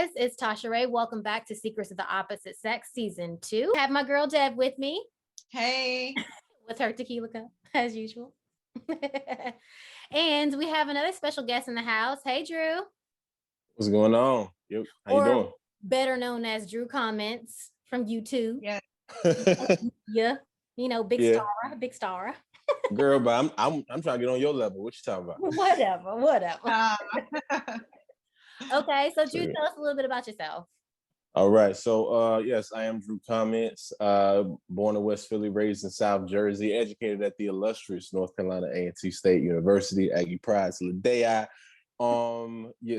guys, it's Tasha Ray. Welcome back to Secrets of the Opposite Sex Season 2. I have my girl Deb with me. Hey. With her tequila cup, as usual. And we have another special guest in the house. Hey, Drew. What's going on? Yep. How you doing? Better known as Drew Comments from YouTube. Yeah. Yeah. You know, big star. Girl, but I'm trying to get on your level. What you talking about? Whatever. Okay, so Drew, tell us a little bit about yourself. All right. So yes, I am Drew Comments. Born in West Philly, raised in South Jersey, educated at the illustrious North Carolina A&T State University, Aggie Pride till the day I.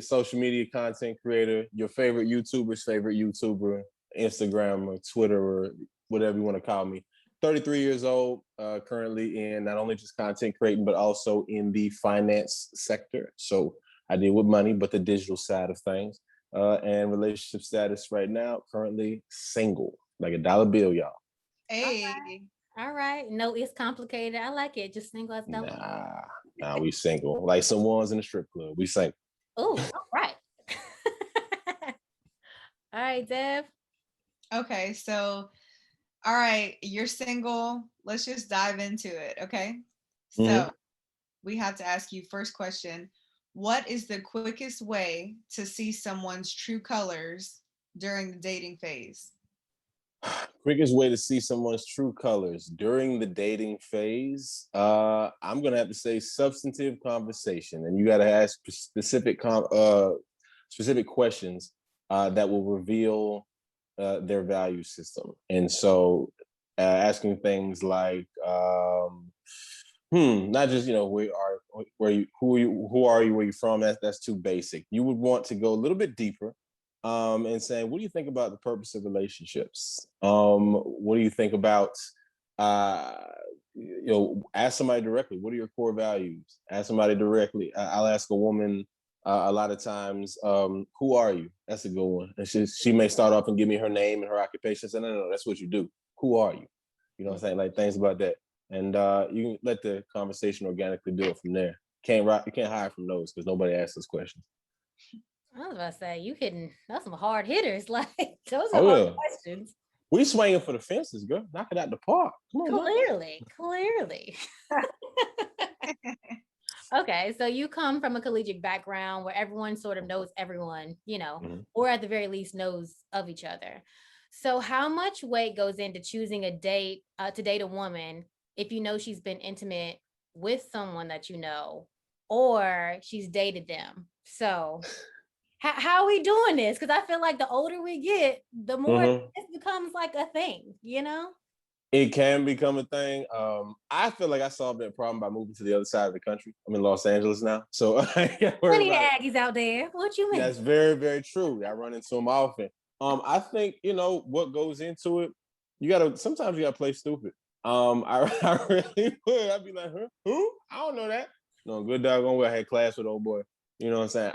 Social media content creator, your favorite YouTuber's favorite YouTuber, Instagram or Twitter or whatever you want to call me. 33 years old, currently in not only just content creating, but also in the finance sector. So I deal with money, but the digital side of things. And relationship status right now, currently single, like a dollar bill, y'all. Hey. All right. No, it's complicated. I like it. Just single as dollar. Nah, we single. Like some ones in the strip club. We single. Oh, all right. All right, Dev. Okay, so all right, you're single. Let's just dive into it, okay? So we have to ask you first question. What is the quickest way to see someone's true colors during the dating phase? Quickest way to see someone's true colors during the dating phase, I'm gonna have to say substantive conversation, and you got to ask specific questions that will reveal their value system. And so, asking things like, not just who are you, where you from. That's too basic. You would want to go a little bit deeper. And saying, what do you think about the purpose of relationships? What do you think about, ask somebody directly, what are your core values? Ask somebody directly. I'll ask a woman a lot of times, who are you? That's a good one. And she may start off and give me her name and her occupation. Say, no, that's what you do. Who are you? You know what I'm saying? Like things about that. And you can let the conversation organically build from there. You can't hide from those because nobody asks those questions. I was about to say, that's some hard hitters. Like, those are hard questions. We swinging for the fences, girl. Knock it out the park. Come on, Clearly. Okay, so you come from a collegiate background where everyone sort of knows everyone, or at the very least knows of each other. So how much weight goes into choosing to date a woman if you know she's been intimate with someone that you know, or she's dated them? So how are we doing this? Because I feel like the older we get, the more this becomes like a thing, It can become a thing. I feel like I solved that problem by moving to the other side of the country. I'm in Los Angeles now. So plenty of Aggies out there. What you mean? That's very, very true. I run into them often. I think, what goes into it, sometimes you gotta play stupid. I really would. I'd be like, who? I don't know that. No, good doggone well I had class with old boy. You know what I'm saying?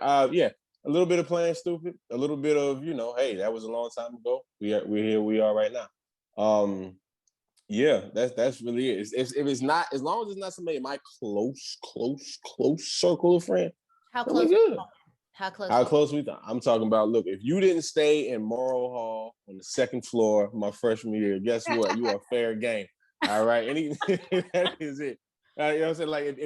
A little bit of playing stupid, a little bit of, hey, that was a long time ago. We're here, we are right now. That's really it. If it's not, as long as it's not somebody in my close circle of friends. How close? Good. How close we thought? I'm talking about, look, if you didn't stay in Morrow Hall on the second floor my freshman year, guess what? You are fair game. All right. That is it. You know what I'm saying? Like,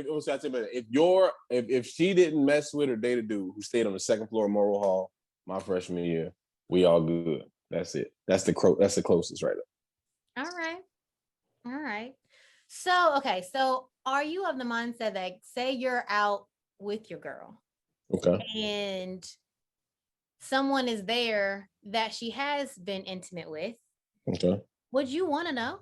if she didn't mess with or date a dude who stayed on the second floor of Morrow Hall my freshman year, we all good. That's it. That's the closest right now. All right. So are you of the mindset that, say you're out with your girl, okay, and someone is there that she has been intimate with, okay, would you want to know?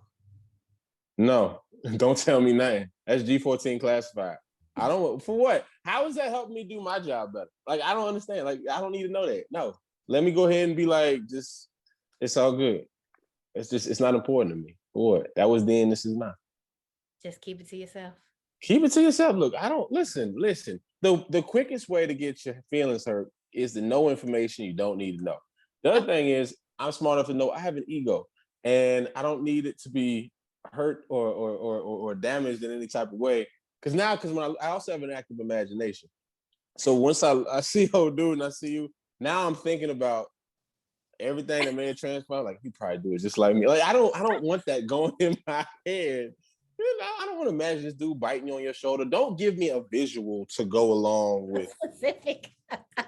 No, don't tell me nothing. That's G14 classified. I don't, for what? How is that helping me do my job better? Like, I don't understand. Like, I don't need to know that. No, let me go ahead and be like, it's all good. It's not important to me. Boy, that was then, this is now. Just keep it to yourself. Keep it to yourself. Look, I don't, listen. The quickest way to get your feelings hurt is to know information you don't need to know. The other thing is, I'm smart enough to know I have an ego, and I don't need it to be hurt or damaged in any type of way. Because when I also have an active imagination. So once I see old dude and I see you, now I'm thinking about everything that made transpire. Like, he probably do it just like me. Like, I don't want that going in my head. I don't want to imagine this dude biting you on your shoulder. Don't give me a visual to go along with. Specific.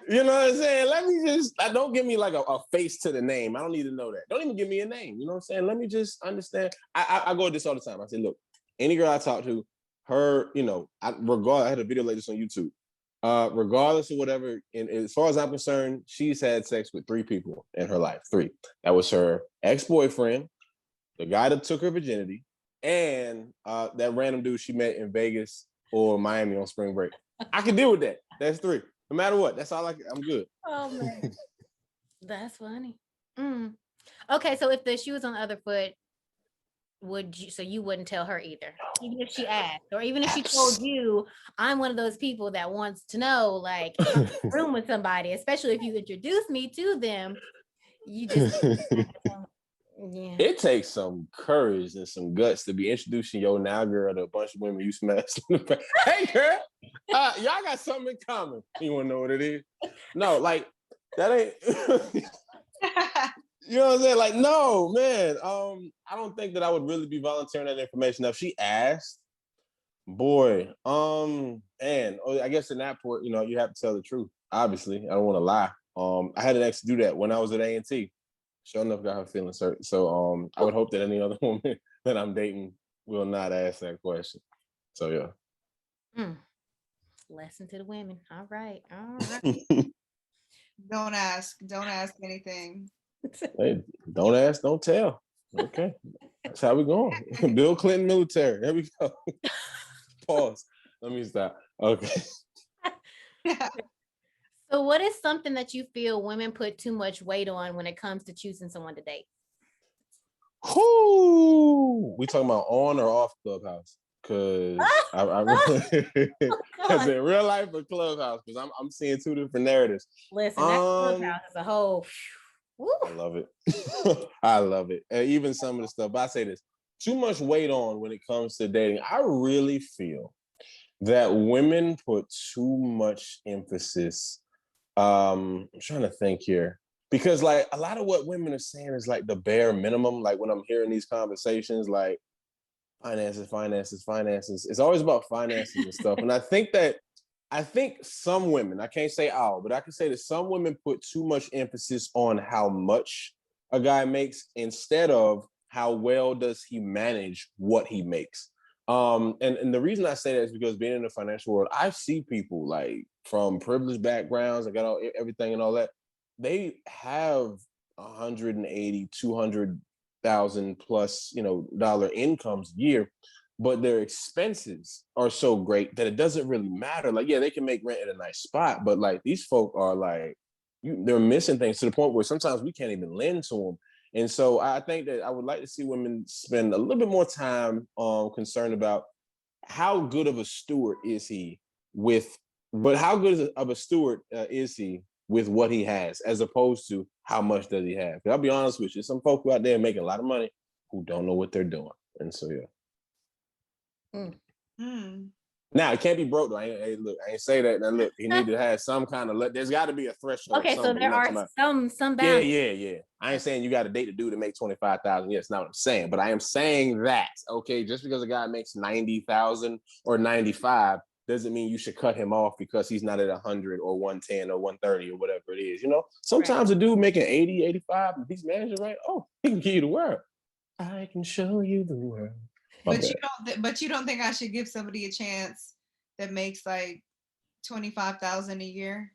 You know what I'm saying? Let me just, don't give me like a face to the name. I don't need to know that. Don't even give me a name. You know what I'm saying? Let me just understand. I go with this all the time. I say, look, any girl I talk to, her, I had a video like this on YouTube. Regardless of whatever, and as far as I'm concerned, she's had sex with 3 people in her life. 3. That was her ex-boyfriend, the guy that took her virginity, and that random dude she met in Vegas or Miami on spring break. I can deal with that. That's 3. No matter what. That's all I'm good. Oh man. That's funny. Okay, so if the shoe was on the other foot, you wouldn't tell her either, even if she asked, or even if she told you, I'm one of those people that wants to know, like, if I'm in a room with somebody, especially if you introduce me to them, you just yeah. It takes some courage and some guts to be introducing your now girl to a bunch of women you smashed in the past. Hey girl, y'all got something in common. You want to know what it is? No, like, that ain't you know what I'm saying? Like, no, man. I don't think that I would really be volunteering that information. Now, if she asked, boy, and I guess in that point, you have to tell the truth. Obviously, I don't want to lie. I had an ex do that when I was at A&T. Sure enough, got her feelings hurt. So, I would hope that any other woman that I'm dating will not ask that question. So, yeah. Lesson to the women. All right. Don't ask anything. Hey, don't ask, don't tell. Okay. That's how we going. Bill Clinton military. There we go. Pause. Let me stop. Okay. So what is something that you feel women put too much weight on when it comes to choosing someone to date? Whoo! We talking about on or off Clubhouse? Because because in real life or Clubhouse, because I'm seeing 2 different narratives. Listen, that Clubhouse as a whole. I love it. I love it. And even some of the stuff. But I say this: too much weight on when it comes to dating. I really feel that women put too much emphasis. I'm trying to think here. Because like a lot of what women are saying is like the bare minimum. Like when I'm hearing these conversations, like finances. It's always about finances and stuff. And I think some women, I can't say all, but I can say that some women put too much emphasis on how much a guy makes instead of how well does he manage what he makes. And the reason I say that is because being in the financial world, I see people like from privileged backgrounds, I got everything and all that. They have 180, 200,000 plus, dollar incomes a year, but their expenses are so great that it doesn't really matter. Like, yeah, they can make rent at a nice spot, but like these folk are like, they're missing things to the point where sometimes we can't even lend to them. And so I think that I would like to see women spend a little bit more time concerned about how good of a steward is he how good of a steward is he with what he has, as opposed to how much does he have. I'll be honest with you, some folk out there making a lot of money who don't know what they're doing. And so, yeah. Now, it can't be broke though. I ain't say that. Now, look, he need to have some kind of, there's got to be a threshold. Okay, so there are some boundaries. Yeah. I ain't saying you got to date a dude to make 25,000. Yeah, that's not what I'm saying. But I am saying that, okay, just because a guy makes 90,000 or 95 doesn't mean you should cut him off because he's not at 100 or 110 or 130 or whatever it is. Sometimes a dude making 80, 85, if he's managing right, he can give you the world. I can show you the world. But you don't think I should give somebody a chance that makes like 25,000 a year?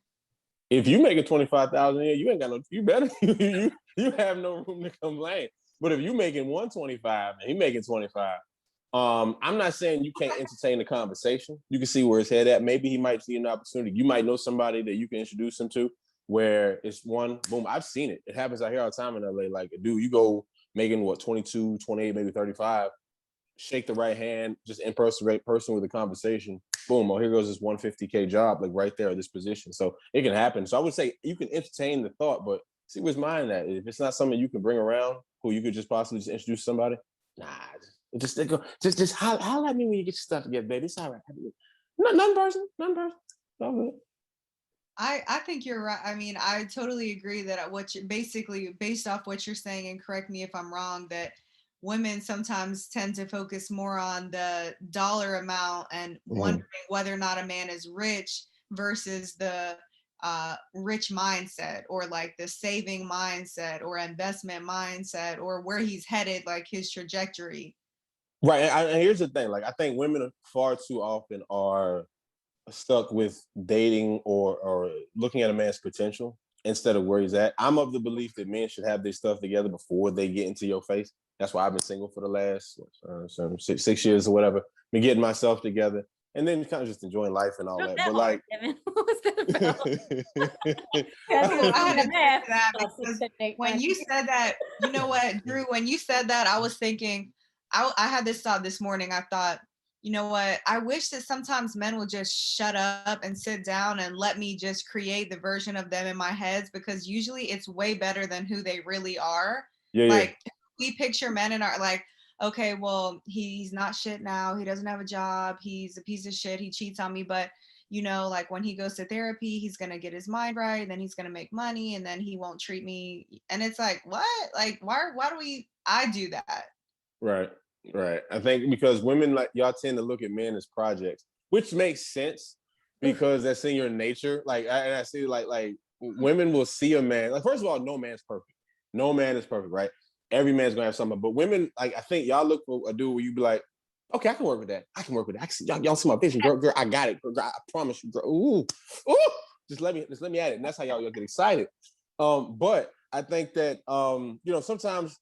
If you make 25,000 a year, you ain't got no. You better. you have no room to complain. But if you making 125 and he making 25, I'm not saying you can't entertain the conversation. You can see where his head at. Maybe he might see an opportunity. You might know somebody that you can introduce him to where it's one boom. I've seen it. It happens out here all the time in LA. Like, dude, you go making 22, 28, maybe 35. Shake the right hand, just impersonate person with a conversation. Boom! Oh, here goes this 150K job, like right there, this position. So it can happen. So I would say you can entertain the thought, but see where's mine at. If it's not something you can bring around, who you could just possibly just introduce somebody, just holler at me when you get your stuff together, baby. It's all right. None person. All good. I think you're right. I mean, I totally agree that what you basically based off what you're saying, and correct me if I'm wrong, that women sometimes tend to focus more on the dollar amount and wondering whether or not a man is rich versus the rich mindset, or like the saving mindset or investment mindset, or where he's headed, like his trajectory. Right. And here's the thing. Like, I think women far too often are stuck with dating or looking at a man's potential instead of where he's at. I'm of the belief that men should have their stuff together before they get into your face. That's why I've been single for the last 6 years or whatever. Been getting myself together and then kind of just enjoying life and all that. But like, Oh, I had to think of that because when you said that, you know what, Drew, when you said that, I was thinking, I had this thought this morning. I thought, you know what, I wish that sometimes men would just shut up and sit down and let me just create the version of them in my heads, because usually it's way better than who they really are. yeah. Like, we picture men in our, like, okay, well, he's not shit now. He doesn't have a job. He's a piece of shit. He cheats on me. But, you know, like when he goes to therapy, he's going to get his mind right. And then he's going to make money and then he won't treat me. And it's like, what? Like, why do I do that? Right. Right. I think because women, like, y'all tend to look at men as projects, which makes sense because that's in your nature. Like, I see like women will see a man. Like, first of all, no man's perfect. No man is perfect, right? Every man's gonna have something. But women, like, I think y'all look for a dude where you be like, okay, I can work with that. I can work with that. I can see, y'all see my vision, girl. I got it. Girl, I promise you, girl. Ooh. Just let me at it. And that's how y'all get excited. But I think that sometimes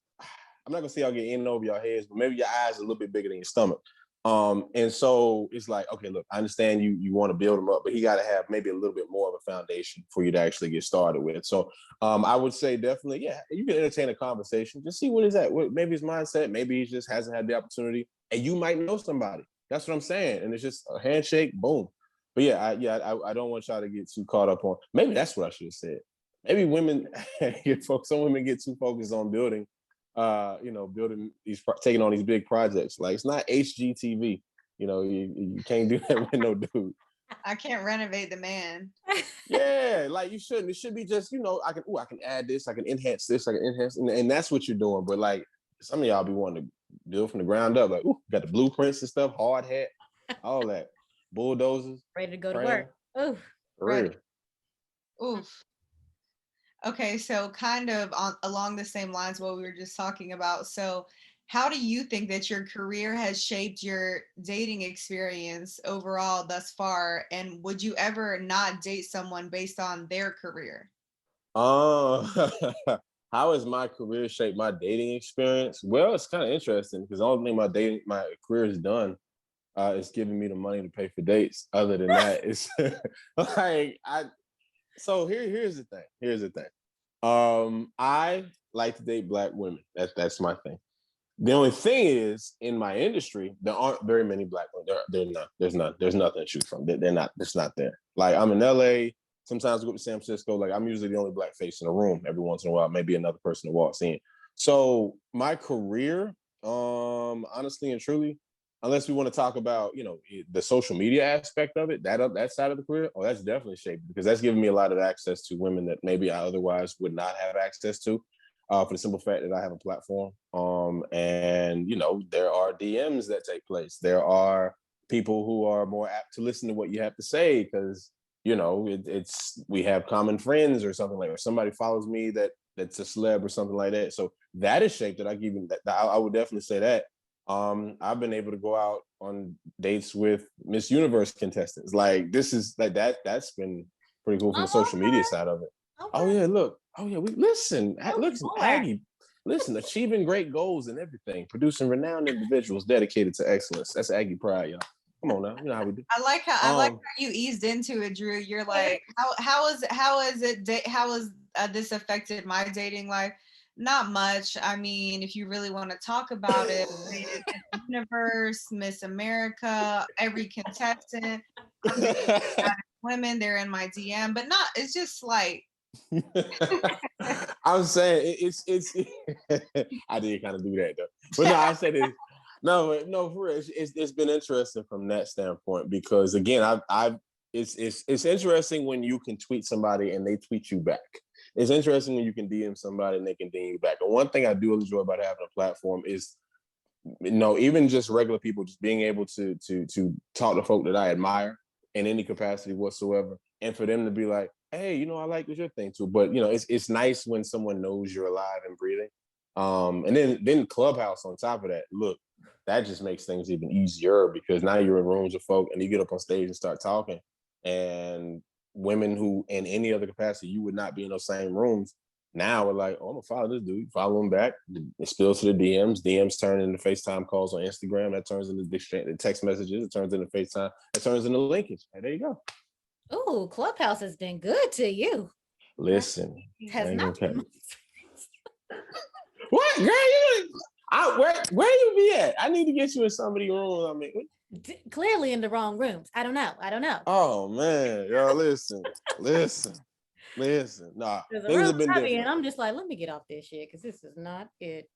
I'm not gonna say y'all get in over your heads, but maybe your eyes are a little bit bigger than your stomach. And so it's like, okay, look, I understand you want to build him up, but he got to have maybe a little bit more of a foundation for you to actually get started with. So I would say definitely, yeah, you can entertain a conversation. Just see what is that. Maybe his mindset, maybe he just hasn't had the opportunity, and you might know somebody. That's what I'm saying. And it's just a handshake, boom. But yeah, I don't want y'all to get too caught up on. Maybe that's what I should have said. Maybe women, some women get too focused on building building taking on these big projects. Like, it's not HGTV. You can't do that with no dude. I can't renovate the man. Yeah, like you shouldn't. It should be just, I can add this, I can enhance this, I can enhance, and that's what you're doing. But like, some of y'all be wanting to build from the ground up. Like, got the blueprints and stuff, hard hat, all that, bulldozers, ready to go to work. Oof. Ready. Oof. Okay, so kind of along the same lines what we were just talking about. So how do you think that your career has shaped your dating experience overall thus far? And would you ever not date someone based on their career? How has my career shaped my dating experience? Well, it's kind of interesting because the only thing my career has done is giving me the money to pay for dates. Other than that, it's like So here's the thing. I like to date Black women. That's my thing. The only thing is, in my industry, there aren't very many Black women. They're not. There's none. There's nothing to choose from. They're not. It's not there. Like, I'm in LA. Sometimes I go to San Francisco. Like, I'm usually the only Black face in the room. Every once in a while, maybe another person that walks in. So my career, honestly and truly, unless we want to talk about, the social media aspect of it, that side of the career, that's definitely shaped, because that's given me a lot of access to women that maybe I otherwise would not have access to, for the simple fact that I have a platform. And there are DMs that take place. There are people who are more apt to listen to what you have to say because, we have common friends or something like that. Or somebody follows me that's a celeb or something like that. So that is shaped that I would definitely say that. I've been able to go out on dates with Miss Universe contestants. Like, this is like that's been pretty cool from the social media side of it. Okay. Oh yeah, look. Oh yeah, we listen, Aggie. Listen, achieving great goals and everything, producing renowned individuals dedicated to excellence. That's Aggie pride, y'all. Come on now, you know how we do. I like how you eased into it, Drew. You're like, how has this affected my dating life? Not much. I mean, if you really want to talk about it, Universe, Miss America, every contestant, women, they're in my DM, but not. It's just like. I was saying it's I did kind of do that though, but no, I said it. No, for real, it's been interesting from that standpoint because, again, I've it's interesting when you can tweet somebody and they tweet you back. It's interesting when you can DM somebody and they can DM you back. And one thing I do enjoy about having a platform is, even just regular people just being able to talk to folk that I admire in any capacity whatsoever, and for them to be like, hey, I like what your thing too. But it's nice when someone knows you're alive and breathing. And then Clubhouse on top of that, look, that just makes things even easier because now you're in rooms with folk and you get up on stage and start talking. And women who in any other capacity you would not be in those same rooms now are like, oh, I'm gonna follow this dude, follow him back. It spills to the DMs turn into FaceTime calls on Instagram, that turns into the text messages, it turns into FaceTime, it turns into linkage. Hey, there you go. Oh, Clubhouse has been good to you. Listen, It has not been. What, girl? Where you be at? I need to get you in somebody's room. I mean, clearly in the wrong rooms. I don't know. Oh man, y'all, listen. Nah, things have been different. I'm just like, let me get off this shit because this is not it.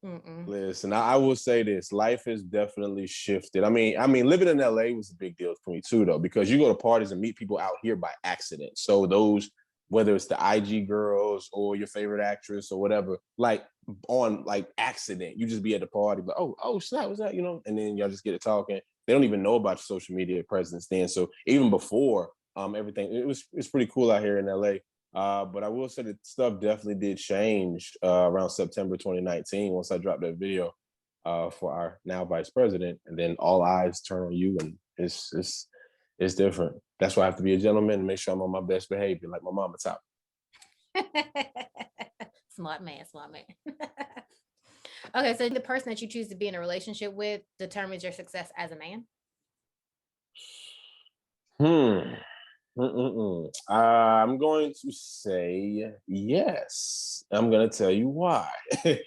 Listen, I will say this: life has definitely shifted. I mean, living in LA was a big deal for me too, though, because you go to parties and meet people out here by accident. So those, whether it's the IG girls or your favorite actress or whatever, like on accident, you just be at the party, but oh, snap, what's that? And then y'all just get it talking. They don't even know about your social media presence then. So even before everything, it's pretty cool out here in LA. But I will say that stuff definitely did change around September 2019 once I dropped that video for our now vice president, and then all eyes turn on you, and it's different. That's why I have to be a gentleman and make sure I'm on my best behavior, like my mama taught me. Smart man. Okay, so the person that you choose to be in a relationship with determines your success as a man? I'm going to say yes. I'm going to tell you why.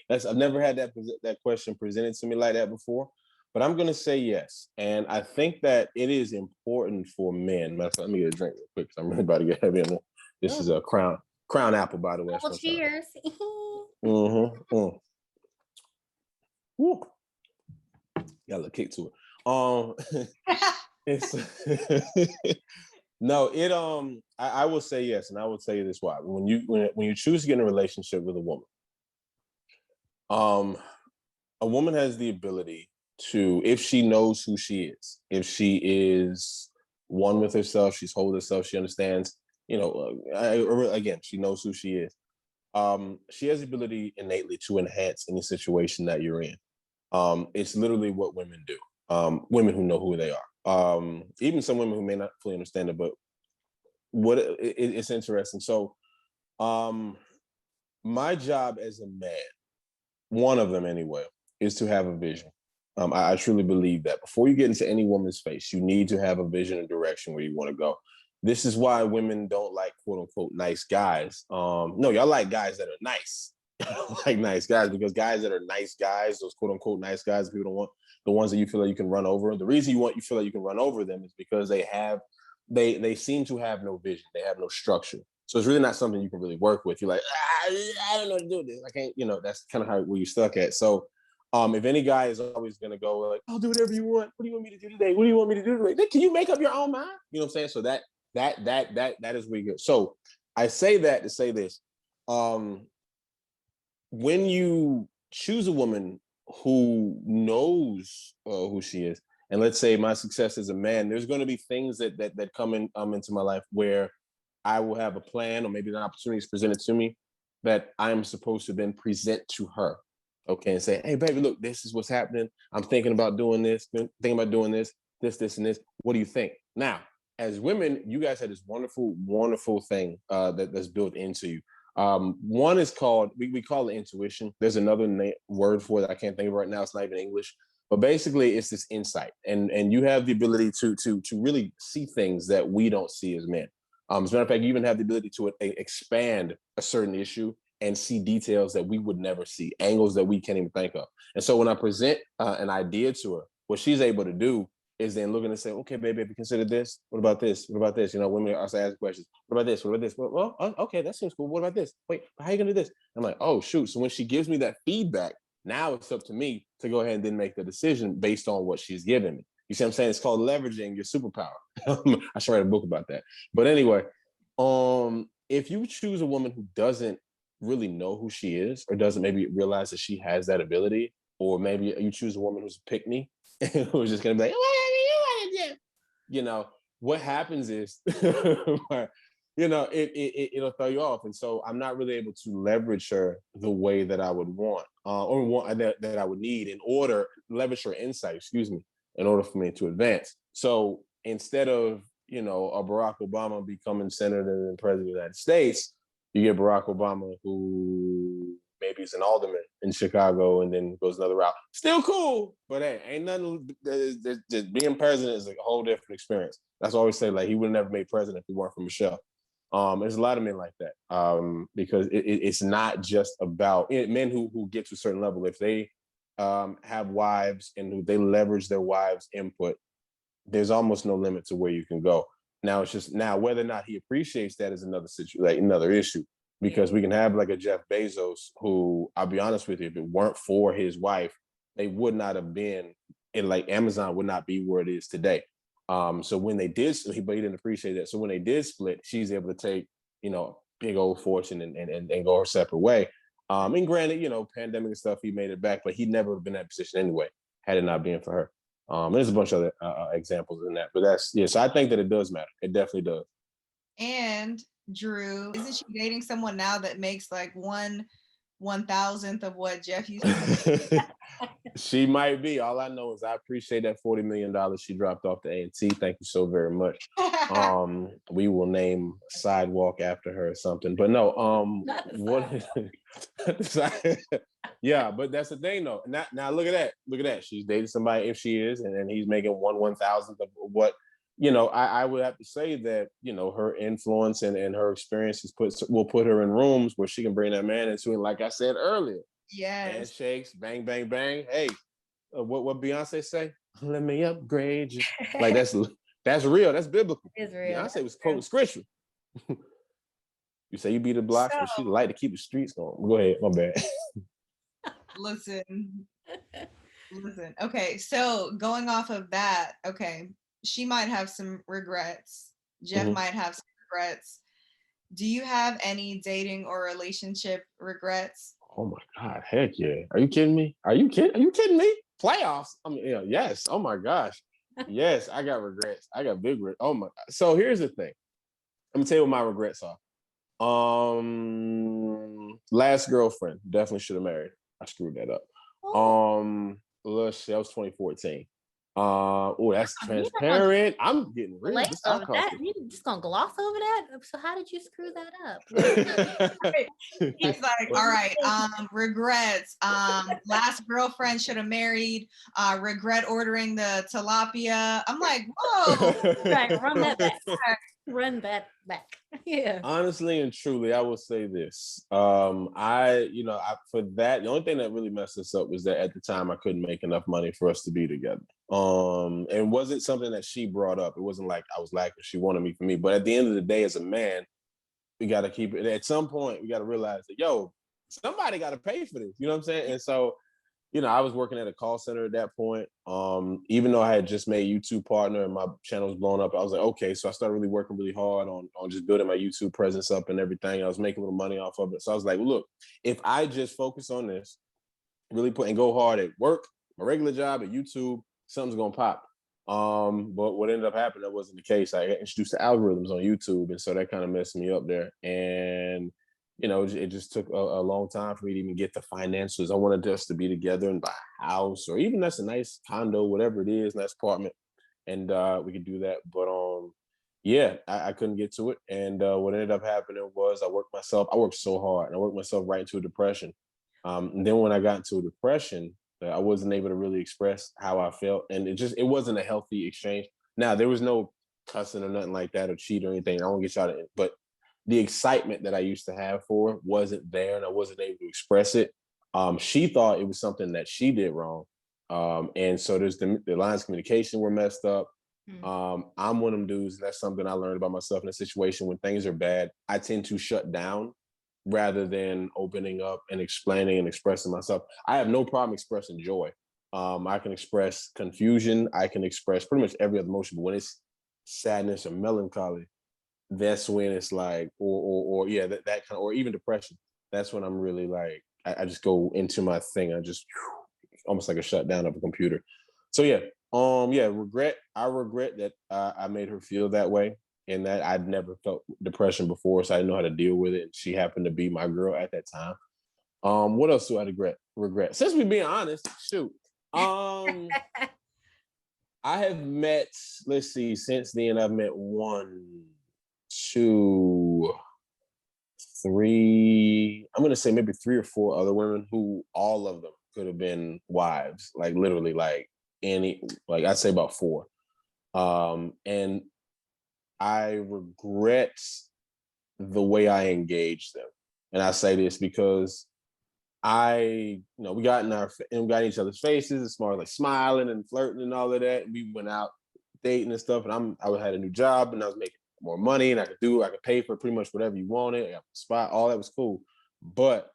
I've never had that question presented to me like that before, but I'm going to say yes. And I think that it is important for men. Let me get a drink real quick because I'm really about to get heavy on this. This is a crown apple, by the way. Well, cheers. Woo. Got a little kick to it. It's no, I will say yes, and I will tell you this why. When you choose to get in a relationship with a woman, a woman has the ability to, if she knows who she is, if she is one with herself, she's whole with herself, she understands, again, she knows who she is. She has the ability innately to enhance any situation that you're in. It's literally what women do. Women who know who they are. Even some women who may not fully understand it, but it's interesting. So, my job as a man, one of them anyway, is to have a vision. I truly believe that before you get into any woman's face, you need to have a vision and direction where you want to go. This is why women don't like quote unquote nice guys. No, y'all like guys that are nice. Like nice guys, because guys that are nice guys, those quote unquote nice guys, people don't want the ones that you feel like you can run over. The reason you feel like you can run over them is because they seem to have no vision. They have no structure. So it's really not something you can really work with. You're like, I don't know how to do this. I can't, that's kind of where you're stuck at. So if any guy is always going to go like, I'll do whatever you want. What do you want me to do today? What do you want me to do today? Can you make up your own mind? You know what I'm saying? So that is where you go. So I say that to say this. When you choose a woman who knows who she is, and let's say my success as a man, there's going to be things that come into my life where I will have a plan, or maybe an opportunity is presented to me that I'm supposed to then present to her. Okay, and say, hey, baby, look, this is what's happening. I'm thinking about doing this, and this. What do you think? Now, as women, you guys had this wonderful, wonderful thing that's built into you. One is called, we call it intuition. There's another word for it I can't think of right now. It's not even English, but basically it's this insight, and you have the ability to really see things that we don't see as men. As a matter of fact, you even have the ability to expand a certain issue and see details that we would never see, angles that we can't even think of. And so when I present an idea to her, what she's able to do is then looking and say, okay, baby, have you considered this? What about this? What about this? Women also ask questions. What about this? What about this? Well, okay, that seems cool. What about this? Wait, how are you gonna do this? I'm like, oh, shoot. So when she gives me that feedback, now it's up to me to go ahead and then make the decision based on what she's giving me. You see what I'm saying? It's called leveraging your superpower. I should write a book about that. But anyway, if you choose a woman who doesn't really know who she is, or doesn't maybe realize that she has that ability, or maybe you choose a woman who's a pick-me, who's just gonna be like, whatever you want to do. You know, what happens is, it'll throw you off. And so I'm not really able to leverage her the way that I would want, that I would need leverage her insight, in order for me to advance. So instead of, a Barack Obama becoming senator and president of the United States, you get Barack Obama, who maybe is an alderman in Chicago and then goes another route. Still cool, but hey, ain't nothing. Just being president is a whole different experience. That's what I always say. Like, he would have never made president if he weren't for Michelle. There's a lot of men like that, because it's not just about men who get to a certain level. If they have wives and who they leverage their wives' input, there's almost no limit to where you can go. Now it's just whether or not he appreciates that is another situation, like another issue, because we can have like a Jeff Bezos who, I'll be honest with you, if it weren't for his wife, they would not have been, and like Amazon would not be where it is today. So when they did, but he didn't appreciate that. So when they did split, she's able to take, big old fortune and go her separate way. And granted, pandemic and stuff, he made it back, but he never would have been in that position anyway, had it not been for her. There's a bunch of other examples in that, but so I think that it does matter. It definitely does. And Drew, isn't she dating someone now that makes like 1/1000th of what Jeff used to? She might be. All I know is I appreciate that $40 million she dropped off to A&T. Thank you so very much. We will name a sidewalk after her or something. But no, what? Yeah, but that's the thing though. Now look at that. Look at that. She's dating somebody, if she is, and he's making 1/1000th of what. I would have to say that, her influence and her experiences will put her in rooms where she can bring that man into it. Like I said earlier, yes, handshakes, bang, bang, bang. Hey, what Beyonce say? Let me upgrade you. Like that's real. That's biblical. It's real. Beyonce was quoting scripture. You say you beat the blocks, but she like to keep the streets going. Go ahead, my bad. Listen. Okay, so going off of that, okay, she might have some regrets. Jeff might have some regrets. Do you have any dating or relationship regrets? Oh my God, heck yeah. Are you kidding me? Are you kidding me? Playoffs? I mean, yes. Oh my gosh. Yes, I got regrets. I got big regrets. Oh my. So here's the thing. Let me tell you what my regrets are. Last girlfriend, definitely should have married. I screwed that up. Let's see, that was 2014. That's transparent. I'm getting real. You just gonna gloss over that? So how did you screw that up? He's like, all right, regrets. Last girlfriend should have married. Regret ordering the tilapia. I'm like, whoa. Right, run that back. Run that back. Yeah. Honestly and truly, I will say this. For that, the only thing that really messed us up was that at the time I couldn't make enough money for us to be together. And wasn't something that she brought up. It wasn't like I was lacking. She wanted me for me. But at the end of the day, as a man, we got to keep it. At some point, we got to realize that, somebody got to pay for this. You know what I'm saying? And so, I was working at a call center at that point. Even though I had just made YouTube partner and my channel was blowing up, I was like, okay. So I started really working really hard on just building my YouTube presence up and everything. I was making a little money off of it. So I was like, look, if I just focus on this, really put and go hard at work, my regular job, at YouTube, something's gonna pop. But what ended up happening, that wasn't the case. I got introduced to algorithms on YouTube, and so that kind of messed me up there. And it just took a long time for me to even get the finances. I wanted us to be together and buy a house, or even that's a nice condo, whatever it is, nice apartment, and we could do that. But I couldn't get to it. And what ended up happening was I worked so hard, and I worked myself right into a depression. And then when I got into a depression, I wasn't able to really express how I felt, and it wasn't a healthy exchange. Now there was no cussing or nothing like that or cheat or anything. I won't get y'all to, but the excitement that I used to have for it wasn't there, and I wasn't able to express it. She thought it was something that she did wrong, and so there's the lines of communication were messed up. I'm one of them dudes. That's something I learned about myself in a situation when things are bad. I tend to shut down rather than opening up and explaining and expressing myself. I have no problem expressing joy. I can express confusion. I can express pretty much every other emotion. But when it's sadness or melancholy, that's when it's like, or yeah, that kind of, or even depression. That's when I'm really like, I just go into my thing. I just almost like a shutdown of a computer. So yeah, yeah, regret. I regret that I made her feel that way, and that I'd never felt depression before, so I didn't know how to deal with it. And she happened to be my girl at that time. What else do I regret? Since we're being honest, shoot. I have met, let's see, since then I've met 1, 2, 3. I'm gonna say maybe 3 or 4 other women who all of them could have been wives, like literally, like I'd say about 4. And I regret the way I engaged them. And I say this because we got in each other's faces as far as like smiling and flirting and all of that. We went out dating and stuff, and I had a new job and I was making more money, and I could pay for pretty much whatever you wanted. I got a spot, all that was cool. But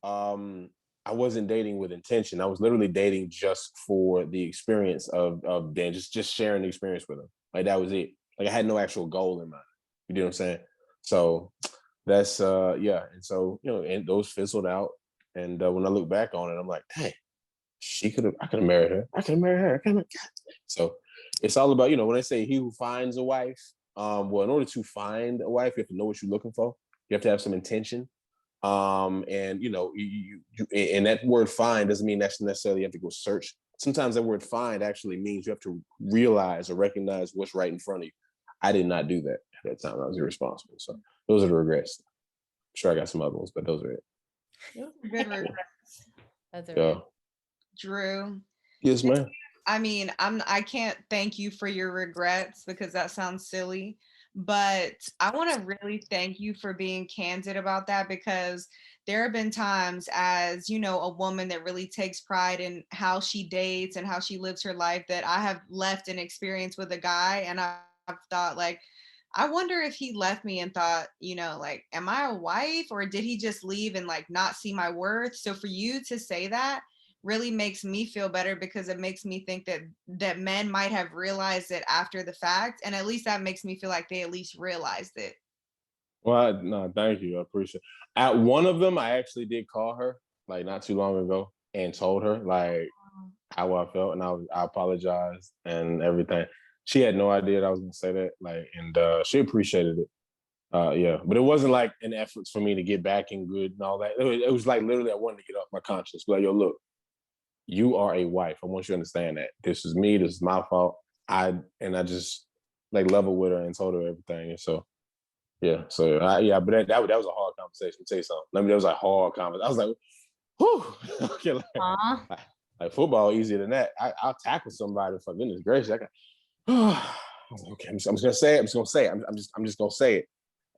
I wasn't dating with intention. I was literally dating just for the experience of Dan, just sharing the experience with them. Like that was it. Like I had no actual goal in mind. You know what I'm saying? So that's yeah. And so, and those fizzled out. And when I look back on it, I'm like, hey, I could have married her. I could have married her. So it's all about, when they say he who finds a wife, well, in order to find a wife, you have to know what you're looking for. You have to have some intention. And and that word find doesn't mean that's necessarily you have to go search. Sometimes that word find actually means you have to realize or recognize what's right in front of you. I did not do that at that time. I was irresponsible. So those are the regrets. I'm sure I got some other ones, but those are it. Yeah. Good regrets. That's Yeah. Drew. Yes, ma'am. I mean, I can't thank you for your regrets because that sounds silly, but I want to really thank you for being candid about that, because there have been times, as a woman that really takes pride in how she dates and how she lives her life, that I have left an experience with a guy and I've thought like, I wonder if he left me and thought, like, am I a wife, or did he just leave and like not see my worth? So for you to say that really makes me feel better, because it makes me think that men might have realized it after the fact, and at least that makes me feel like they at least realized it. Well, no, thank you. I appreciate it. At one of them, I actually did call her like not too long ago and told her like how I felt, and I apologized and everything. She had no idea that I was gonna say that, like, and she appreciated it. Yeah, but it wasn't like an effort for me to get back in good and all that. It was like literally I wanted to get off my conscience. Like, yo, look, you are a wife. I want you to understand that this is me. This is my fault. I just like level with her and told her everything. And so yeah, so yeah, but that was a hard conversation. I'll tell you something. That was a hard conversation. I was like, whew. Okay, like football easier than that. I'll tackle somebody for goodness gracious. I was like, okay, I'm just gonna say it. I'm just gonna say it.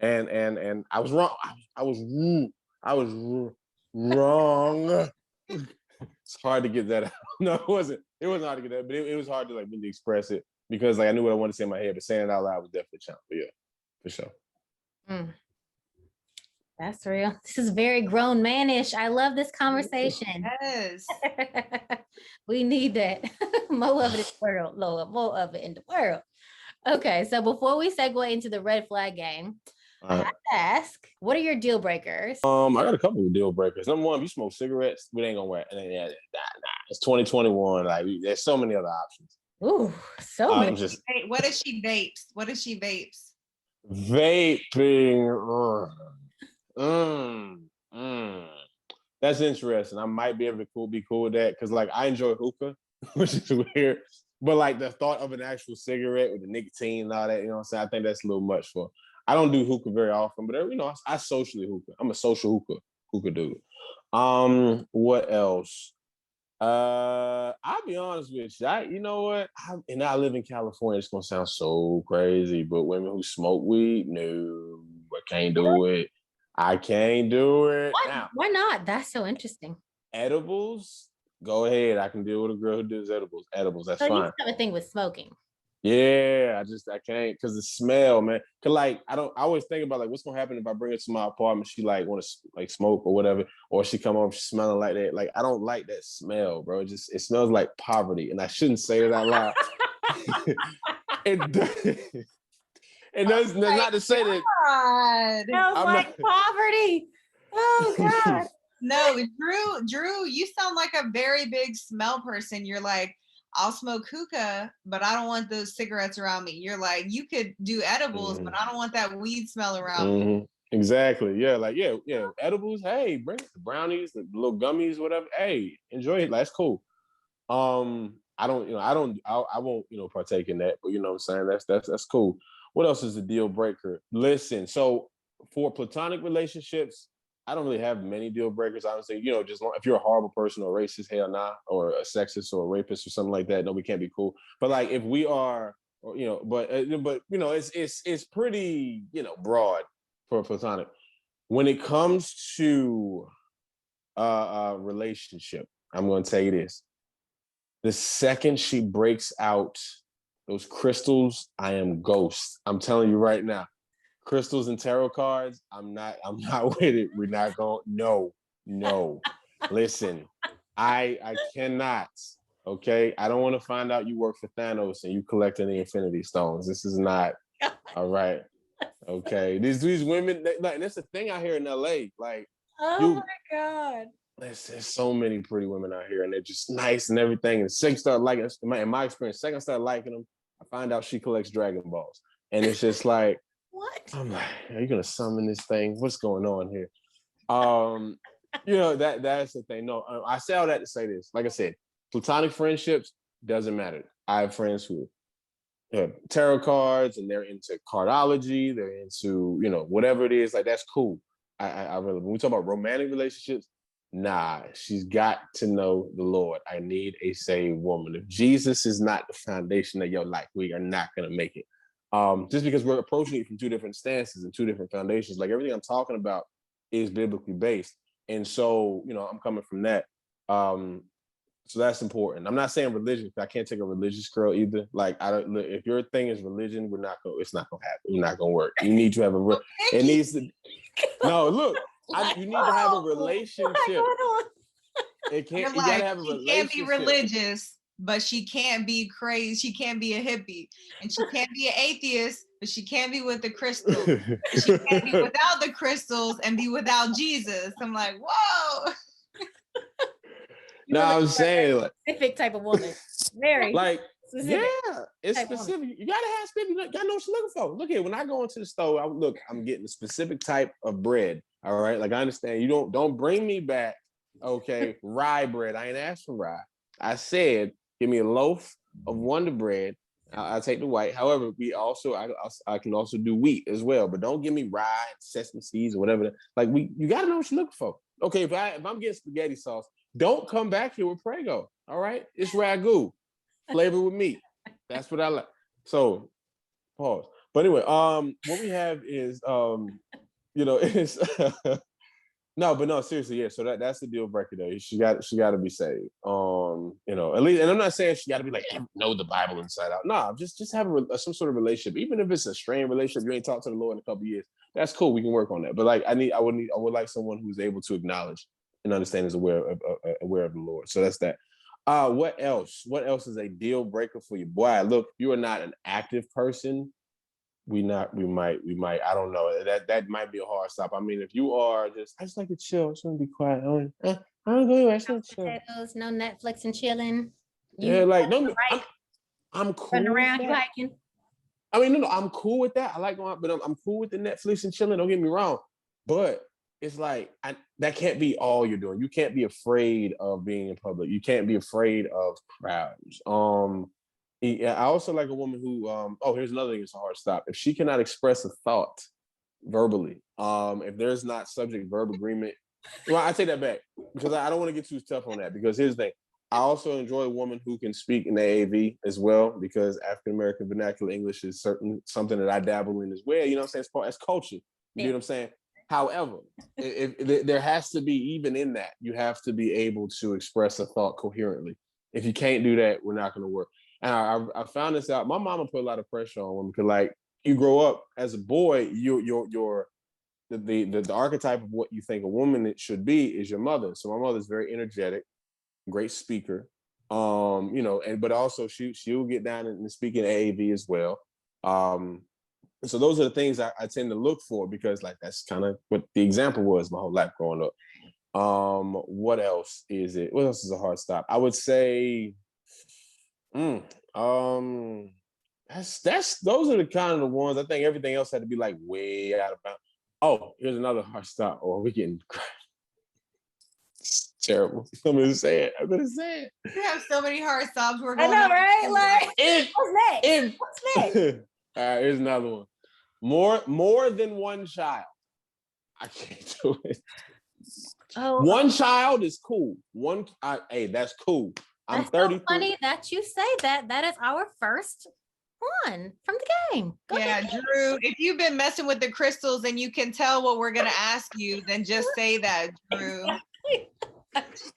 And I was wrong. I was wrong. It's hard to get that out. No, it wasn't. It wasn't hard to get that, but it was hard to like really express it, because like I knew what I wanted to say in my head, but saying it out loud was definitely a challenge. But yeah, for sure. That's real. This is very grown manish. I love this conversation. Yes. We need that. More of it in the world, Lord. More of it in the world. Okay, so before we segue into the red flag game, I have to ask, what are your deal breakers? I got a couple of deal breakers. Number one, if you smoke cigarettes, we ain't gonna wear it. It's 2021. Like there's so many other options. Ooh, so many. Hey, what if she vapes? What if she vapes? Vaping. That's interesting. I might be able to be cool with that, because like I enjoy hookah, which is weird. But like the thought of an actual cigarette with the nicotine and all that, you know what I'm saying? I think that's a little much for. I don't do hookah very often, but I socially hookah. I'm a social hookah dude. What else? I'll be honest with you. You know what? I live in California. It's gonna sound so crazy, but women who smoke weed, no, I can't do it. I can't do it. What? Now, why not? That's so interesting. Edibles, go ahead. I can deal with a girl who does edibles. That's fine. You have a thing with smoking. Yeah, I can't because the smell, man. Cause like I always think about like what's gonna happen if I bring her to my apartment. She like want to like smoke or whatever, or she come over smelling like that. Like I don't like that smell, bro. It smells like poverty, and I shouldn't say it out loud. it does not to say that. Smells like poverty. Oh God. No, Drew, you sound like a very big smell person. You're like, I'll smoke hookah, but I don't want those cigarettes around me. You're like, you could do edibles, but I don't want that weed smell around me. Exactly. Yeah. Like, yeah. Edibles. Hey, bring the brownies, the little gummies, whatever. Hey, enjoy it. That's cool. I won't, partake in that, but you know what I'm saying? That's cool. What else is a deal breaker? Listen, so for platonic relationships, I don't really have many deal breakers. Honestly, just if you're a horrible person or racist, hell nah, or a sexist or a rapist or something like that, no, we can't be cool. But like if we are, it's pretty, broad for platonic. When it comes to relationship, I'm going to tell you this: the second she breaks out those crystals, I am ghost. I'm telling you right now. Crystals and tarot cards, I'm not with it. We're not going, no. Listen, I cannot. Okay. I don't want to find out you work for Thanos and you collecting the Infinity Stones. This is not all right. Okay. These women, like that's the thing out here in LA. Like, oh my God. There's so many pretty women out here and they're just nice and everything. And second start liking, in my experience, second start liking them, I find out she collects Dragon Balls. And it's just like, what? I'm like, are you gonna summon this thing? What's going on here? That's the thing. No, I say all that to say this. Like I said, platonic friendships doesn't matter. I have friends who have tarot cards and they're into cardology, they're into, whatever it is, like that's cool. I really, when we talk about romantic relationships, nah, she's got to know the Lord. I need a saved woman. If Jesus is not the foundation of your life, we are not gonna make it. Just because we're approaching it from two different stances and two different foundations. Like everything I'm talking about is biblically based. And so, I'm coming from that. So that's important. I'm not saying religion. I can't take a religious girl either. Like I don't. If your thing is religion, it's not gonna happen. It's not gonna work. You need to have it needs to. No, look. You need to have a relationship. It can't. You gotta have a relationship. She can't be religious, but she can't be crazy. She can't be a hippie, and she can't be an atheist, but she can't be with the crystals. She can't be without the crystals and be without Jesus. I'm like, whoa. No, I'm saying like specific type of woman. Very like specific. Yeah, it's specific. You gotta have specific. You gotta know what you're looking for. Look here, when I go into the store, I'm getting a specific type of bread. All right, like I understand you don't bring me back. Okay, rye bread. I ain't asked for rye. I said give me a loaf of Wonder Bread. I'll take the white. However, I can also do wheat as well, but don't give me rye, sesame seeds, or whatever. Like you gotta know what you're looking for. Okay, if I'm getting spaghetti sauce, don't come back here with Prego. All right, it's ragu, flavor with meat. That's what I like. So, pause. But anyway, what we have is, it's no, seriously, yeah. So that's the deal breaker though. She got to be saved. At least, and I'm not saying she got to be like know the Bible inside out. Nah, just have some sort of relationship, even if it's a strained relationship. You ain't talked to the Lord in a couple of years. That's cool. We can work on that. But like, I would like someone who's able to acknowledge and understand, is aware of the Lord. So that's that. What else? What else is a deal breaker for you? Boy, look, you are not an active person. We might, I don't know. That might be a hard stop. I mean, if you are I just like to chill. I just want to be quiet. I don't go anywhere. I just want to chill. Potatoes, no Netflix and chilling. Yeah, like no, I'm cool. Running around, you hiking. I mean, no, I'm cool with that. I like going out, but I'm cool with the Netflix and chilling. Don't get me wrong. But it's like that can't be all you're doing. You can't be afraid of being in public. You can't be afraid of crowds. I also like a woman who here's another thing. It's a hard stop. If she cannot express a thought verbally, if there's not subject verb agreement, well, I take that back because I don't want to get too tough on that, because here's the thing. I also enjoy a woman who can speak in the AAV as well, because African American vernacular English is something that I dabble in as well. You know what I'm saying? As culture. You know what I'm saying? However, if there has to be, even in that, you have to be able to express a thought coherently. If you can't do that, we're not going to work. And I found this out. My mama put a lot of pressure on women because, like, you grow up as a boy, the archetype of what you think a woman it should be is your mother. So my mother's very energetic, great speaker. But also she'll get down and speak in AAV as well. So those are the things I tend to look for because, like, that's kind of what the example was my whole life growing up. What else is it? What else is a hard stop? I would say, that's those are the kind of the ones. I think everything else had to be like way out of bounds. Oh, here's another hard stop. Oh, we're getting terrible. I'm gonna say it. You have so many hard stops. We're I going. know, right? Like, what's next? What's next? All right, here's another one. More than one child. I can't do it. One child is cool. Hey, that's cool. I'm 33. So funny that you say that. That is our first one from the game. Go ahead. Drew, if you've been messing with the crystals and you can tell what we're gonna ask you, then just say that, Drew.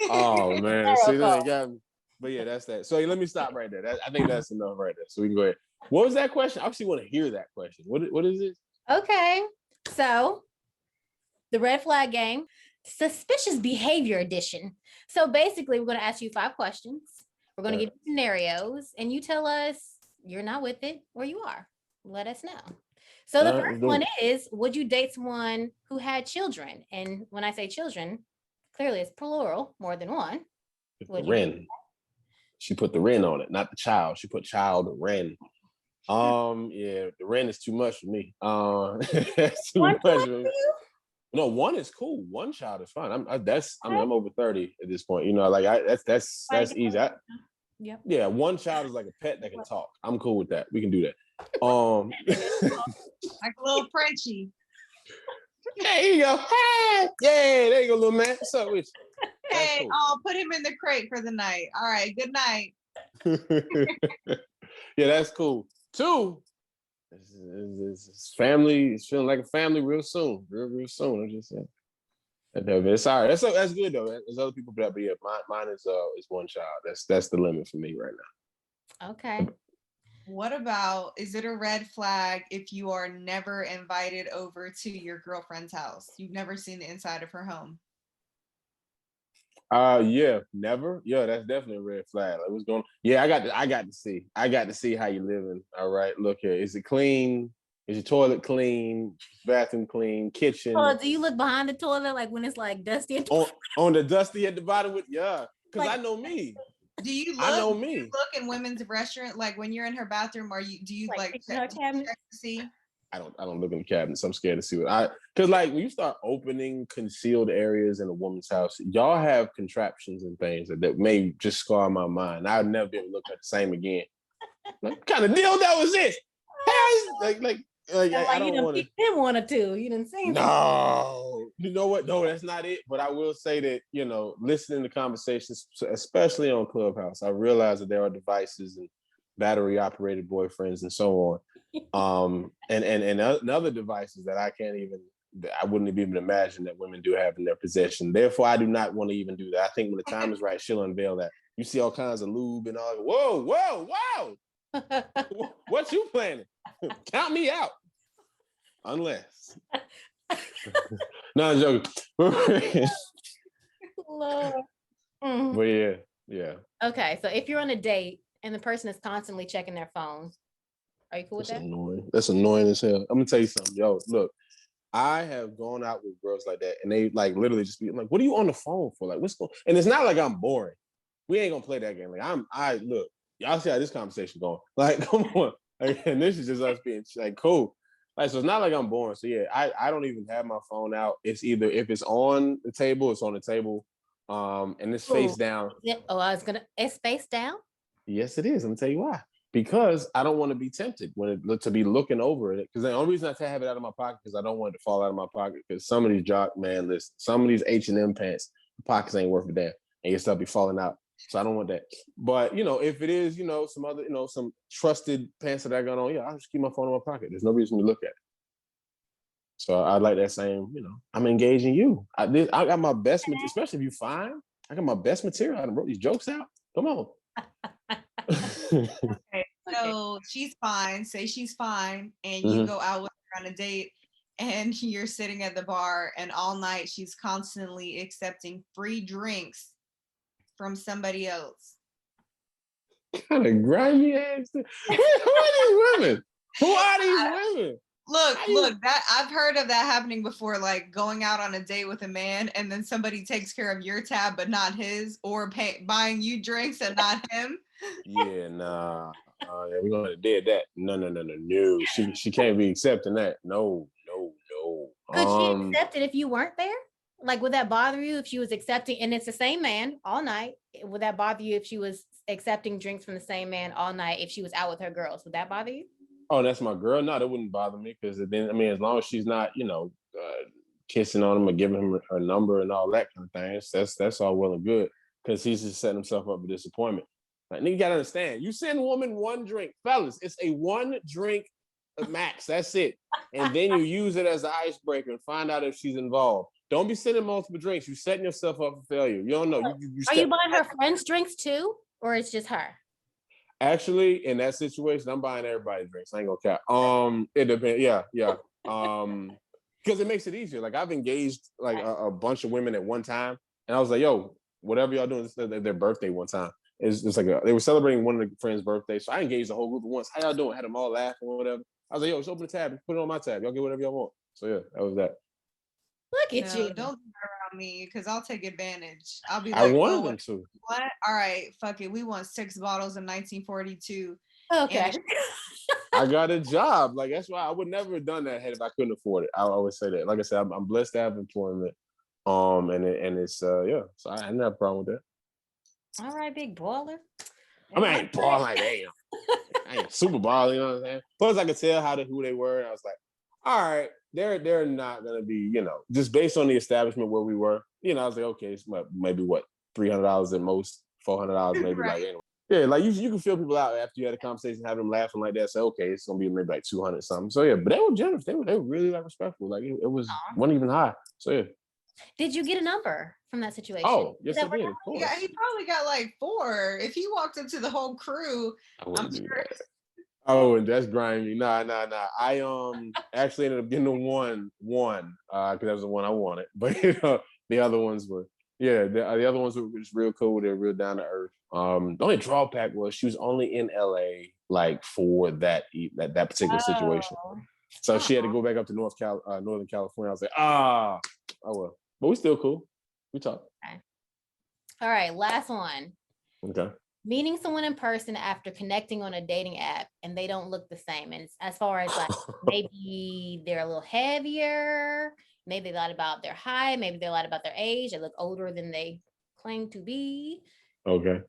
Oh man, see that got me. But yeah, that's that. So let me stop right there. I think that's enough right there. So we can go ahead. What was that question? I actually want to hear that question. What is it? Okay, so the red flag game, suspicious behavior edition. So basically, we're going to ask you 5 questions. We're going to give you scenarios, and you tell us you're not with it or you are. Let us know. So the first one is, would you date someone who had children? And when I say children, clearly it's plural, more than one. She put the Ren on it, not the child. She put child Ren. Yeah, the Ren is too much for me. That's too much for me. No, one is cool. One child is fine. I'm over 30 at this point. You know, like that's easy. Yeah, one child is like a pet that can talk. I'm cool with that. We can do that. Like a little Frenchie. There you go. Hey, yeah, there you go, little man. What's up with you? Hey, cool. I'll put him in the crate for the night. All right, good night. Yeah, that's cool. 2, it's family. It's feeling like a family real soon. Real soon. I'm just saying. It's all right. That's good though. There's other people, but yeah, mine is one child. That's the limit for me right now. Okay. What about, is it a red flag if you are never invited over to your girlfriend's house? You've never seen the inside of her home? Yeah, never. Yeah, that's definitely a red flag. Like, what's going on? Yeah, I got to see how you living. All right, look here. Is it clean? Is your toilet clean? Bathroom clean? Kitchen? Oh, do you look behind the toilet like when it's like dusty at on the dusty at the bottom with because like, I know me. Do you look? I know me. Do you look in women's restaurant like when you're in her bathroom? Do you check to see? I don't look in the cabinets. I'm scared to see because like when you start opening concealed areas in a woman's house, y'all have contraptions and things that may just scar my mind. I'll never be able to look at the same again. Like, what kind of deal that was this? I don't want to. Him 1 or 2. You didn't say no. You know what? No, that's not it. But I will say that listening to conversations, especially on Clubhouse, I realize that there are devices and battery operated boyfriends and so on, and other devices that I wouldn't even imagine that women do have in their possession. Therefore, I do not want to even do that. I think when the time is right, she'll unveil that. You see all kinds of lube and all. Whoa! What you planning? Count me out. Unless. No, I'm joking. But yeah. Okay, so if you're on a date and the person is constantly checking their phone, are you cool with that? Annoying. That's annoying as hell. I'm gonna tell you something, yo. Look, I have gone out with girls like that, and they like literally just be like, "What are you on the phone for? Like, what's going?" And it's not like I'm boring. We ain't gonna play that game. Like, look, y'all see how this conversation going. Like, come on. Like, and this is just us being like cool. Like, so it's not like I'm boring. So yeah, I don't even have my phone out. It's either if it's on the table, it's on the table. And it's face down. It's face down? Yes, it is. I'm gonna tell you why. Because I don't want to be tempted to be looking over it. Because the only reason I have it out of my pocket because I don't want it to fall out of my pocket. Because some of these some of these H&M pants, the pockets ain't worth a damn, and your stuff be falling out. So I don't want that. But if it is, some other, some trusted pants that I got on, I'll just keep my phone in my pocket. There's no reason to look at it. So I like that same, I'm engaging you. I got my best, especially if you fine. I got my best material. I wrote these jokes out. Come on. Okay, so she's fine. Say she's fine, and you go out with her on a date, and you're sitting at the bar, and all night she's constantly accepting free drinks from somebody else. Kind of grimy ass. Who are these women? Who are these women? Look, that I've heard of that happening before, like going out on a date with a man and then somebody takes care of your tab but not his, or buying you drinks and not him. Yeah, nah. Yeah, we're gonna did that. No. She can't be accepting that. No. Could she accept it if you weren't there? Like, would that bother you if she was accepting, and it's the same man all night? Would that bother you if she was accepting drinks from the same man all night if she was out with her girls? Would that bother you? Oh, that's my girl. No, that wouldn't bother me because then, I mean, as long as she's not, kissing on him or giving him her number and all that kind of thing, that's all well and good. Because he's just setting himself up for disappointment. Like, nigga, you gotta understand. You send a woman one drink, fellas. It's a one drink max. That's it. And then you use it as an icebreaker and find out if she's involved. Don't be sending multiple drinks. You're setting yourself up for failure. You don't know. Are you buying her friends drinks too, or it's just her? Actually, in that situation, I'm buying everybody drinks. I ain't gonna cap. It depends. Yeah. Because it makes it easier. Like, I've engaged like a bunch of women at one time, and I was like, "Yo, whatever y'all doing," this is their birthday one time. It's like they were celebrating one of the friends' birthday, so I engaged the whole group at once. How y'all doing? Had them all laughing or whatever. I was like, "Yo, just open the tab, put it on my tab. Y'all get whatever y'all want." So yeah, that was that. Look at you! Don't do that around me because I'll take advantage. I'll be I like, wanted them to. What? All right, fuck it. We want 6 bottles in 1942. Okay. I got a job. Like, that's why I would never have done that if I couldn't afford it. I always say that. Like I said, I'm blessed to have employment. And it's yeah. So I didn't have a problem with that. All right, big baller. I mean, I ain't balling like damn. I ain't super balling, you know what I'm saying? Plus, I could tell who they were, and I was like, all right, they're not gonna be, just based on the establishment where we were. I was like, okay, it's maybe what $300 at most, $400 maybe. Right. Like, anyway. Yeah, like you can feel people out after you had a conversation, have them laughing like that. Say, okay, it's gonna be maybe like 200 something. So yeah, but they were generous. They were really like respectful. Like it wasn't even high. So yeah. Did you get a number from that situation? Oh, yes, I did. Of course. Yeah, he probably got like 4. If he walked up to the whole crew, I'm sure. Oh, and that's grimy. Nah. I actually ended up getting the one, because that was the one I wanted. But the other ones were, the other ones were just real cool. They're real down to earth. The only drawback was she was only in LA like for that particular situation. So she had to go back up to Northern California. I was like, oh well. But we still cool. We talk. Okay. All right, last one. Okay. Meeting someone in person after connecting on a dating app and they don't look the same. And as far as like maybe they're a little heavier, maybe they lied about their height, maybe they lied about their age, they look older than they claim to be. Okay.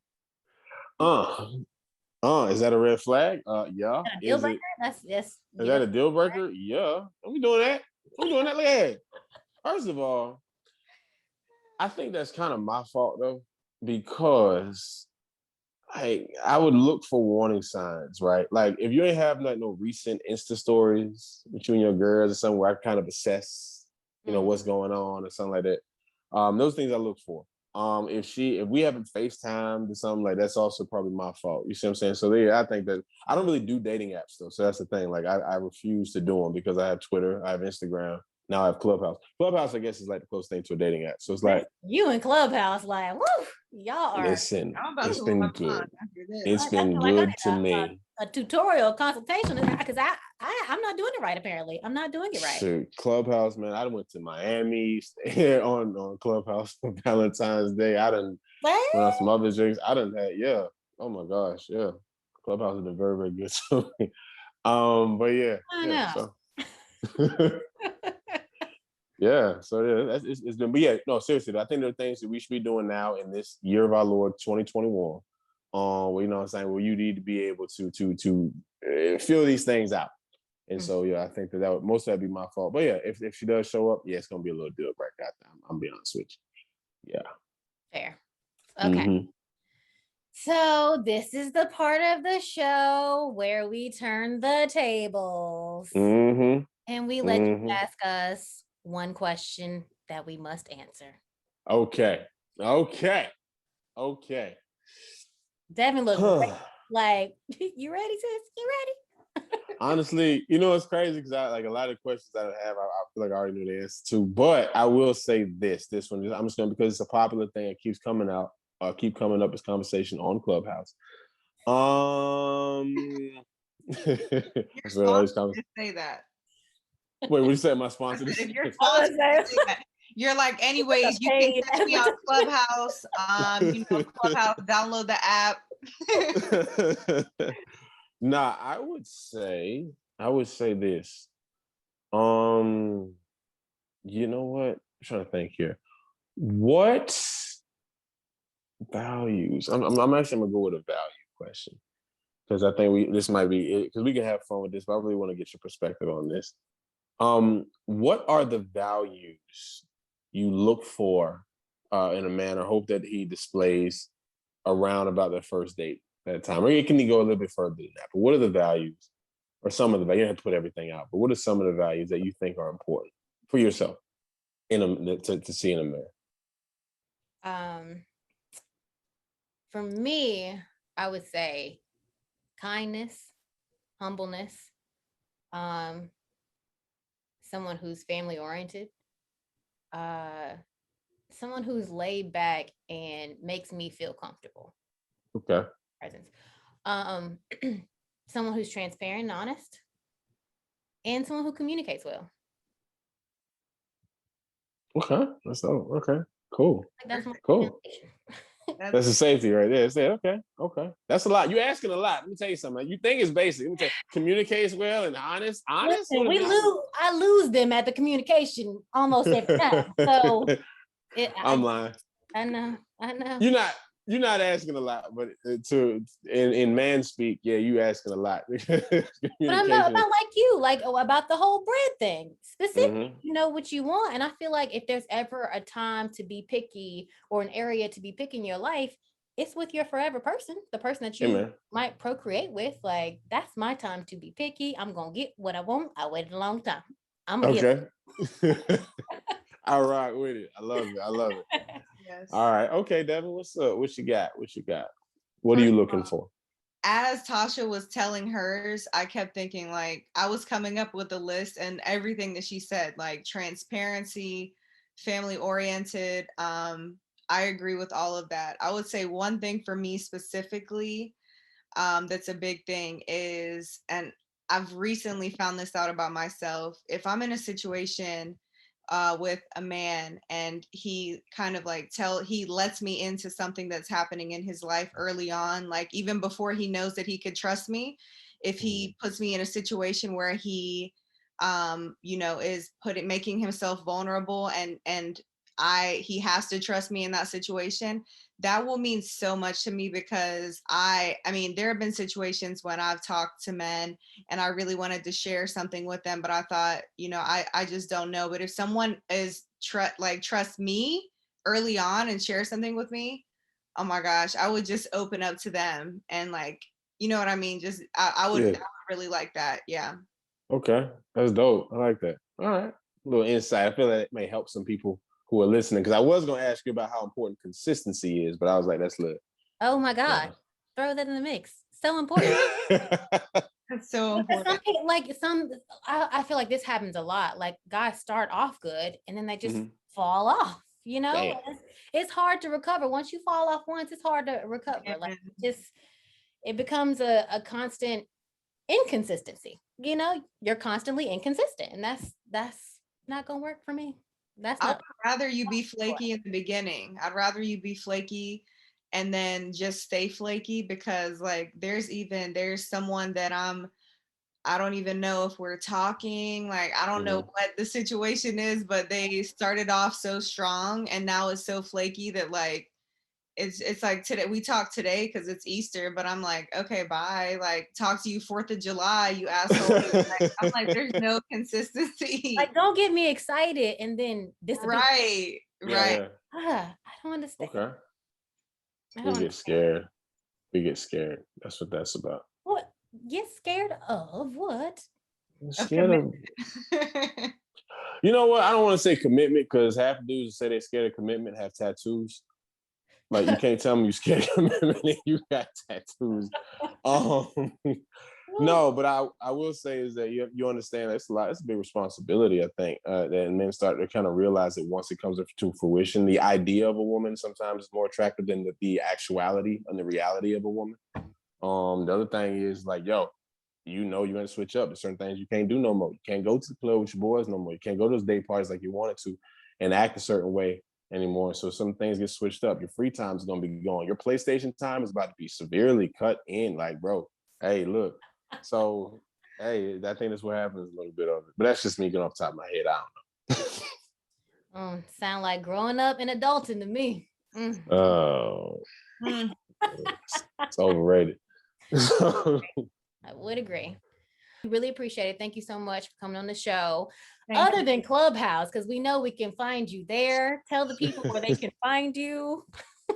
Is that a red flag? Yeah. Deal breaker? Is that a deal breaker? Yeah. Are we doing that? Look at that. First of all, I think that's kind of my fault though, because I would look for warning signs, right? Like if you ain't have no recent Insta stories with you and your girls or something where I kind of assess, what's going on or something like that. Those things I look for. If we haven't FaceTimed or something, like that's also probably my fault. You see what I'm saying? So yeah, I think that I don't really do dating apps though. So that's the thing. Like I refuse to do them because I have Twitter, I have Instagram. Now I have Clubhouse. Clubhouse, I guess, is like the closest thing to a dating app. So it's like you and Clubhouse, like, woo, y'all are. Listen, it's been good. It's been good to me. A tutorial consultation because I'm not doing it right. Apparently, I'm not doing it right. Shoot, Clubhouse, man. I went to Miami on Clubhouse for Valentine's Day. I done went on some other drinks. I done had Oh my gosh, yeah. Clubhouse has been very, very good to me. But yeah, I know. So. Yeah, so yeah, it's been. But yeah, no, seriously, I think there are things that we should be doing now in this year of our Lord 2021. Well, you know what I'm saying? Well, you need to be able to feel these things out. And so yeah, I think that would most of that be my fault. But yeah, if she does show up, yeah, it's gonna be a little deal breaker. I'm being honest with you. Yeah. Fair. Okay. Mm-hmm. So this is the part of the show where we turn the tables. Mm-hmm. And we let you ask us one question that we must answer. Okay. Devin looks great. Like, you ready, sis? You ready? Honestly, you know, it's crazy because I like a lot of questions that I have. I feel like I already knew the answer to, but I will say this one. I'm just gonna because it's a popular thing. It keeps coming out. Keep coming up as conversation on Clubhouse. Your sponsor did say that. Wait, what you say? My sponsor? If your sponsor did say that, you're like, anyways, you can catch me on Clubhouse. Clubhouse. Download the app. Nah, I would say this. You know what? I'm trying to think here. What values? I'm actually gonna go with a value question because I think this might be it because we can have fun with this, but I really want to get your perspective on this. What are the values you look for in a man or hope that he displays around about their first date at a time? Or it can go a little bit further than that. But what are the values or some of the values? You don't have to put everything out, but what are some of the values that you think are important for yourself to see in a man? For me, I would say kindness, humbleness, someone who's family oriented, someone who's laid back and makes me feel comfortable. Okay. Presence. Someone who's transparent and honest, and someone who communicates well. Okay. Okay. Cool. That's cool. That's a safety right there. Say, okay. That's a lot. You're asking a lot. Let me tell you something. You think it's basic. Let me tell you, communicates well and honest. Listen, I lose them at the communication almost every time. So I'm lying. I know. You're not asking a lot, but in man speak, yeah, you asking a lot. But I'm about like you, about the whole bread thing. Specific, you know what you want. And I feel like if there's ever a time to be picky or an area to be picky in your life, it's with your forever person, the person that you might procreate with. Like, that's my time to be picky. I'm gonna get what I want. I waited a long time. I'm okay. I rock with it. I love it. Yes. All right. Okay, Devin, what's up? What you got? What are you looking for? As Tasha was telling hers, I kept thinking, like, I was coming up with a list and everything that she said, like transparency, family oriented. I agree with all of that. I would say one thing for me specifically, that's a big thing is, and I've recently found this out about myself, if I'm in a situation with a man and he kind of he lets me into something that's happening in his life early on, like even before he knows that he could trust me, if he puts me in a situation where he is making himself vulnerable and he has to trust me in that situation, that will mean so much to me because I mean, there have been situations when I've talked to men and I really wanted to share something with them, but I thought, I just don't know. But if someone is trust me early on and share something with me, oh my gosh, I would just open up to them and you know what I mean? Just, I would really like that. Yeah. Okay. That's dope. I like that. All right. A little insight. I feel like it may help some people who are listening, because I was going to ask you about how important consistency is, but I was like, that's lit. Oh my God. Yeah. Throw that in the mix. So important. It's so important. I feel like this happens a lot. Like, guys start off good and then they just fall off, it's hard to recover. Once you fall off once, it's hard to recover. Like, it becomes a constant inconsistency. You're constantly inconsistent, and that's not gonna work for me. I'd rather you be flaky in the beginning. I'd rather you be flaky and then just stay flaky, because there's someone that I don't even know if we're talking, I don't know what the situation is, but they started off so strong and now it's so flaky that it's like today we talk today because it's Easter, but I'm like, okay, bye. Talk to you 4th of July, you asshole. I'm like, there's no consistency. Don't get me excited and then disappear. Right. Yeah. I don't understand. Okay. We get scared. That's what that's about. What? Get scared of what? Scared of. You know what? I don't want to say commitment, because half the dudes that say they're scared of commitment have tattoos. Like you can't tell me you scared of commitment and you got tattoos. No, but I will say is that you understand that's a lot. It's a big responsibility, I think, that men start to kind of realize that once it comes to fruition, the idea of a woman sometimes is more attractive than the actuality and the reality of a woman. The other thing is like, yo, you're gonna switch up. There's certain things you can't do no more. You can't go to the club with your boys no more. You can't go to those day parties like you wanted to and act a certain way anymore. So some things get switched up. Your free time is gonna be gone. Your PlayStation time is about to be severely cut in. Like, bro, hey, look. So, hey, I think that's what happens a little bit of it. But that's just me getting off the top of my head. I don't know. Sound like growing up and adulting to me. Oh, it's overrated. I would agree. Really appreciate it. Thank you so much for coming on the show. Other than Clubhouse, because we know we can find you there. Tell the people where they can find you.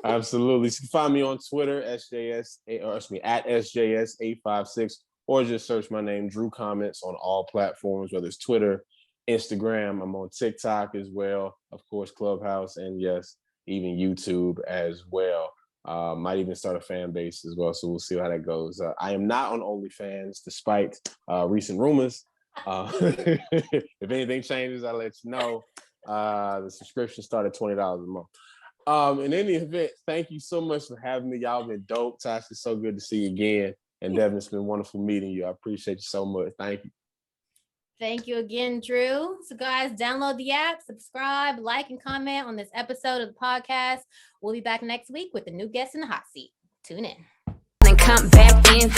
Absolutely. You can find me on Twitter, at SJS856, or just search my name, Drew Comments, on all platforms, whether it's Twitter, Instagram. I'm on TikTok as well, of course, Clubhouse, and yes, even YouTube as well. Might even start a fan base as well, so we'll see how that goes. I am not on OnlyFans, despite recent rumors. If anything changes, I'll let you know. The subscription started $20 a month. In any event, thank you so much for having me. Y'all been dope. Tasha, it's so good to see you again. And Devin, it's been wonderful meeting you. I appreciate you so much. Thank you. Thank you again, Drew. So guys, download the app, subscribe, like, and comment on this episode of the podcast. We'll be back next week with a new guest in the hot seat. Tune in. And come back in.